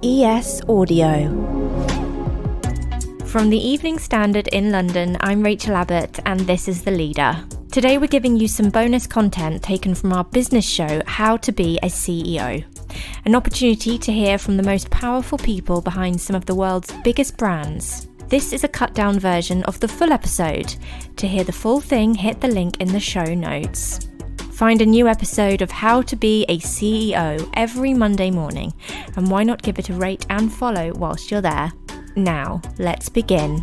ES Audio. From the Evening Standard in London, I'm Rachel Abbott, and this is The Leader. Today we're giving you some bonus content taken from our business show, How to Be a CEO. An opportunity to hear from the most powerful people behind some of the world's biggest brands. This is a cut-down version of the full episode. To hear the full thing, hit the link in the show notes. Find a new episode of How to Be a CEO every Monday morning, and why not give it a rate and follow whilst you're there? Now, let's begin.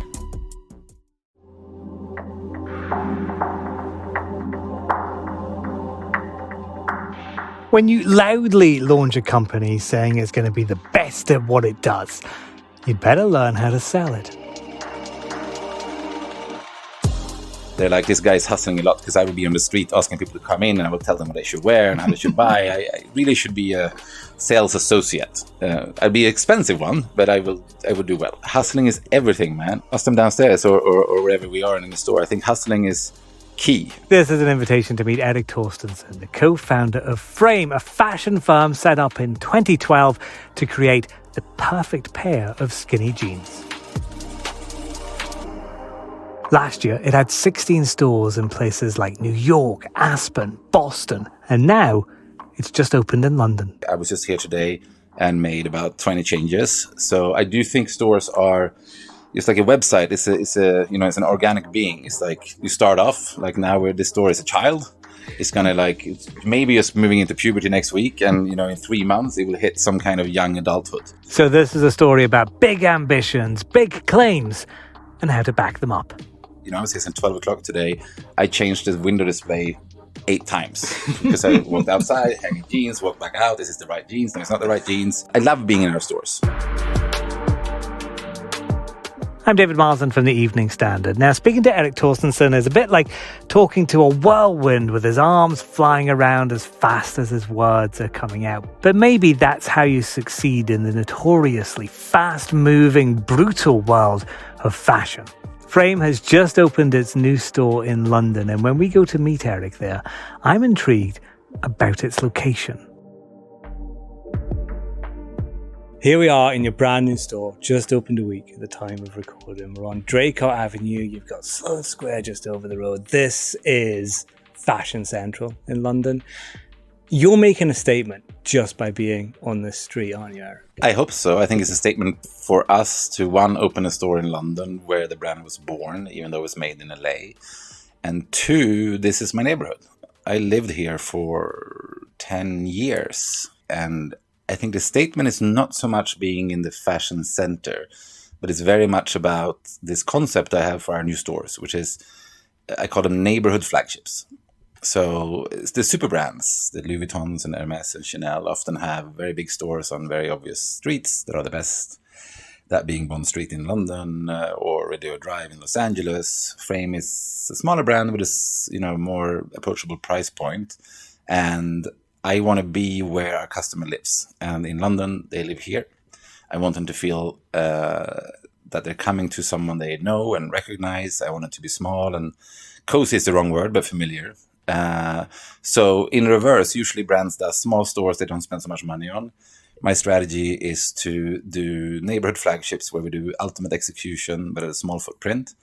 When you loudly launch a company saying it's going to be the best at what it does, you'd better learn how to sell it. They're like, this guy's hustling a lot, because I will be on the street asking people to come in and I will tell them what they should wear and how they should buy. I really should be a sales associate. I'd be an expensive one, but I would do well. Hustling is everything, man. Ask them downstairs or wherever we are in the store. I think hustling is key. This is an invitation to meet Erik Torstensson, the co-founder of Frame, a fashion firm set up in 2012 to create the perfect pair of skinny jeans. Last year, it had 16 stores in places like New York, Aspen, Boston, and now it's just opened in London. I was just here today and made about 20 changes. So I do think stores are, it's like a website. It's an organic being. It's like you start off like now where this store is a child. It's gonna it's maybe just moving into puberty next week, and in 3 months it will hit some kind of young adulthood. So this is a story about big ambitions, big claims, and how to back them up. I was here since 12 o'clock today. I changed the window display 8 times because I walked outside, hanging jeans, walked back out. This is the right jeans. No, it's not the right jeans. I love being in our stores. I'm David Marsden from the Evening Standard. Now, speaking to Erik Torstensson is a bit like talking to a whirlwind with his arms flying around as fast as his words are coming out. But maybe that's how you succeed in the notoriously fast-moving, brutal world of fashion. Frame has just opened its new store in London, and when we go to meet Erik there, I'm intrigued about its location. Here we are in your brand new store, just opened a week at the time of recording. We're on Draycott Avenue, you've got Sloane Square just over the road. This is Fashion Central in London. You're making a statement just by being on this street, aren't you, Erik? I hope so. I think it's a statement for us to, one, open a store in London where the brand was born, even though it was made in LA. And 2, this is my neighborhood. I lived here for 10 years. And I think the statement is not so much being in the fashion center, but it's very much about this concept I have for our new stores, which is, I call them neighborhood flagships. So it's the super brands, the Louis Vuittons and Hermes and Chanel often have very big stores on very obvious streets that are the best. That being Bond Street in London or Rodeo Drive in Los Angeles. Frame is a smaller brand with a more approachable price point. And I want to be where our customer lives. And in London, they live here. I want them to feel that they're coming to someone they know and recognize. I want it to be small, and cozy is the wrong word, but familiar. So in reverse, usually brands that small stores they don't spend so much money on. My strategy is to do neighborhood flagships where we do ultimate execution, but at a small footprint.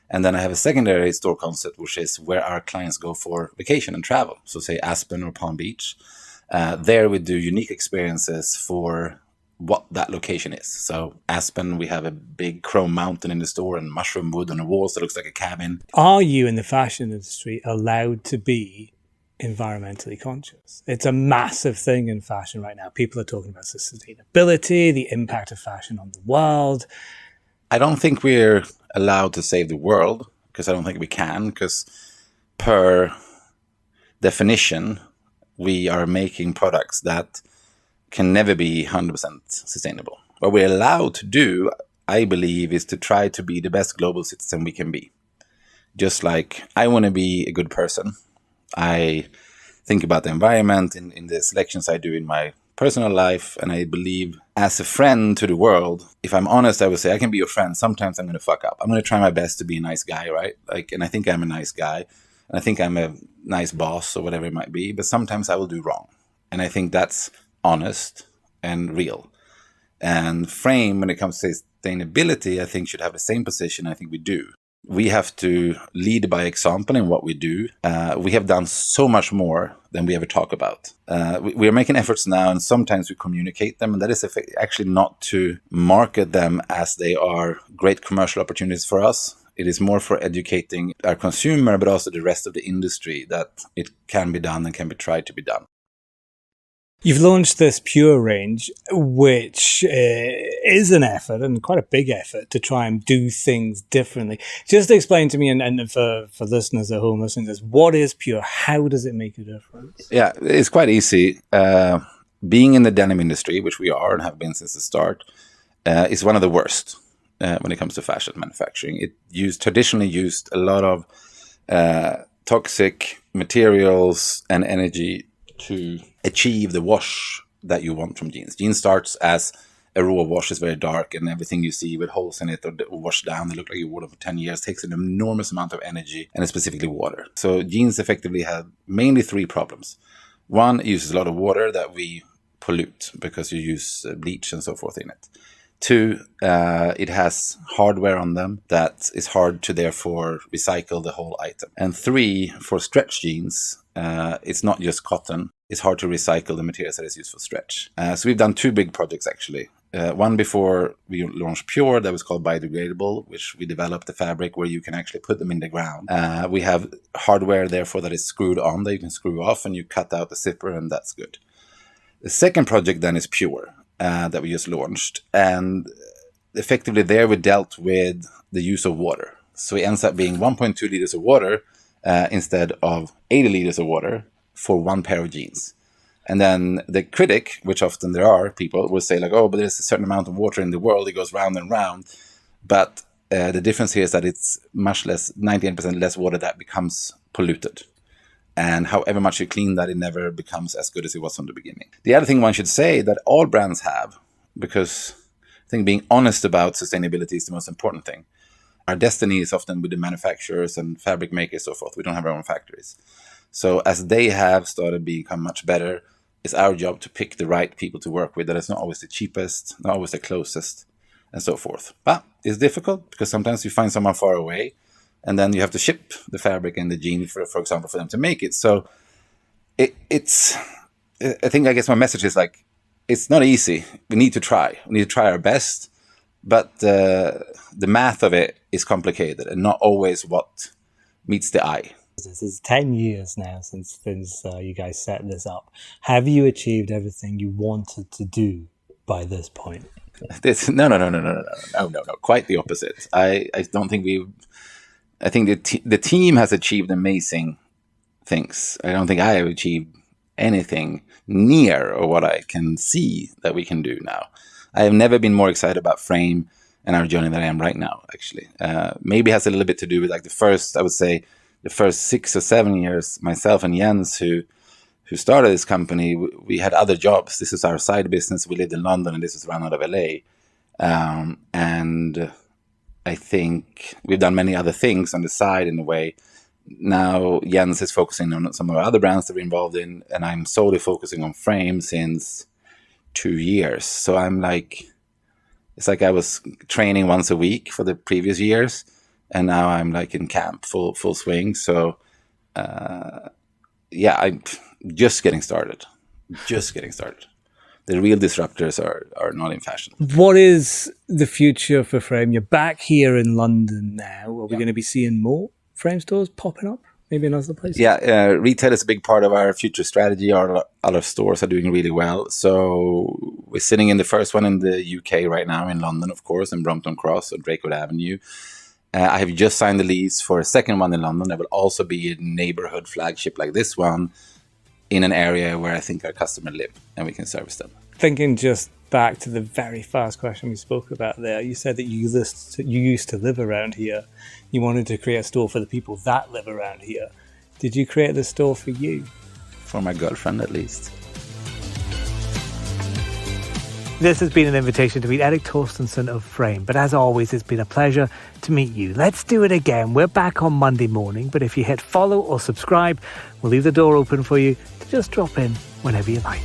And then I have a secondary store concept, which is where our clients go for vacation and travel. So say Aspen or Palm Beach. There we do unique experiences for what that location is. So Aspen, we have a big chrome mountain in the store and mushroom wood on the walls that looks like a cabin. Are you in the fashion industry allowed to be environmentally conscious? It's a massive thing in fashion right now. People are talking about sustainability, the impact of fashion on the world. I don't think we're allowed to save the world, because I don't think we can, because per definition, we are making products that can never be 100% sustainable. What we're allowed to do, I believe, is to try to be the best global citizen we can be. Just like I want to be a good person. I think about the environment in the selections I do in my personal life, and I believe as a friend to the world, if I'm honest, I would say I can be your friend. Sometimes I'm going to fuck up. I'm going to try my best to be a nice guy, right? And I think I'm a nice guy, and I think I'm a nice boss or whatever it might be, but sometimes I will do wrong. And I think that's honest and real. And Frame, when it comes to sustainability, I think should have the same position. I think we do. We have to lead by example in what we do. We have done so much more than we ever talk about. We are making efforts now, and sometimes we communicate them, and that is actually not to market them as they are great commercial opportunities for us. It is more for educating our consumer, but also the rest of the industry, that it can be done and can be tried to be done. You've launched this Pure range, which is an effort, and quite a big effort, to try and do things differently. Just explain to me, and for listeners at home listening to this, what is Pure? How does it make a difference? Yeah, it's quite easy. Being in the denim industry, which we are and have been since the start, is one of the worst when it comes to fashion manufacturing. It traditionally used a lot of toxic materials and energy to achieve the wash that you want from jeans. Jeans starts as a raw wash, is very dark, and everything you see with holes in it or washed down, they look like you wore them for 10 years, takes an enormous amount of energy, and specifically water. So jeans effectively have mainly three problems. One, it uses a lot of water that we pollute because you use bleach and so forth in it. Two, it has hardware on them that is hard to therefore recycle the whole item. And three, for stretch jeans, it's not just cotton. It's hard to recycle the materials that is used for stretch. So we've done two big projects, actually. One before we launched Pure, that was called Biodegradable, which we developed the fabric where you can actually put them in the ground. We have hardware, therefore, that is screwed on that you can screw off, and you cut out the zipper, and that's good. The second project then is Pure, that we just launched. And effectively there we dealt with the use of water. So it ends up being 1.2 liters of water instead of 80 liters of water for one pair of jeans. And then the critic, which often there are people, will say like, oh, but there's a certain amount of water in the world, it goes round and round. But the difference here is that it's much less, 98% less water that becomes polluted. And however much you clean that, it never becomes as good as it was from the beginning. The other thing one should say that all brands have, because I think being honest about sustainability is the most important thing. Our destiny is often with the manufacturers and fabric makers, so forth. We don't have our own factories. So as they have started to become much better, it's our job to pick the right people to work with. That is not always the cheapest, not always the closest, and so forth. But it's difficult because sometimes you find someone far away, and then you have to ship the fabric and the jean, for example, for them to make it. So it's. I think, I guess my message is like, it's not easy. We need to try. We need to try our best. But the math of it is complicated and not always what meets the eye. This is 10 years now since you guys set this up. Have you achieved everything you wanted to do by this point? No. Quite the opposite. I don't think we've. I think the team has achieved amazing things. I don't think I have achieved anything near what I can see that we can do now. I have never been more excited about Frame and our journey than I am right now, actually. Maybe it has a little bit to do with like the first 6 or 7 years, myself and Jens, who started this company, we had other jobs. This is our side business. We lived in London, and this was run out of LA. And I think we've done many other things on the side in a way. Now Jens is focusing on some of our other brands that we're involved in, and I'm solely focusing on Frame since 2 years. So I'm like, it's like I was training once a week for the previous years, and now I'm like in camp, full swing. So I'm just getting started. The real disruptors are not in fashion. What is the future for Frame? You're back here in London now. Are we going to be seeing more Frame stores popping up? Maybe in other places? Yeah, retail is a big part of our future strategy. Our other stores are doing really well. So we're sitting in the first one in the UK right now, in London, of course, in Brompton Cross or Drakewood Avenue. I have just signed the lease for a second one in London. There will also be a neighborhood flagship like this one in an area where I think our customers live and we can service them. Thinking just back to the very first question we spoke about there, you said that you used to live around here. You wanted to create a store for the people that live around here. Did you create the store for you? For my girlfriend, at least. This has been an invitation to meet Erik Torstensson of Frame, but as always, it's been a pleasure to meet you. Let's do it again. We're back on Monday morning, but if you hit follow or subscribe, we'll leave the door open for you to just drop in whenever you like.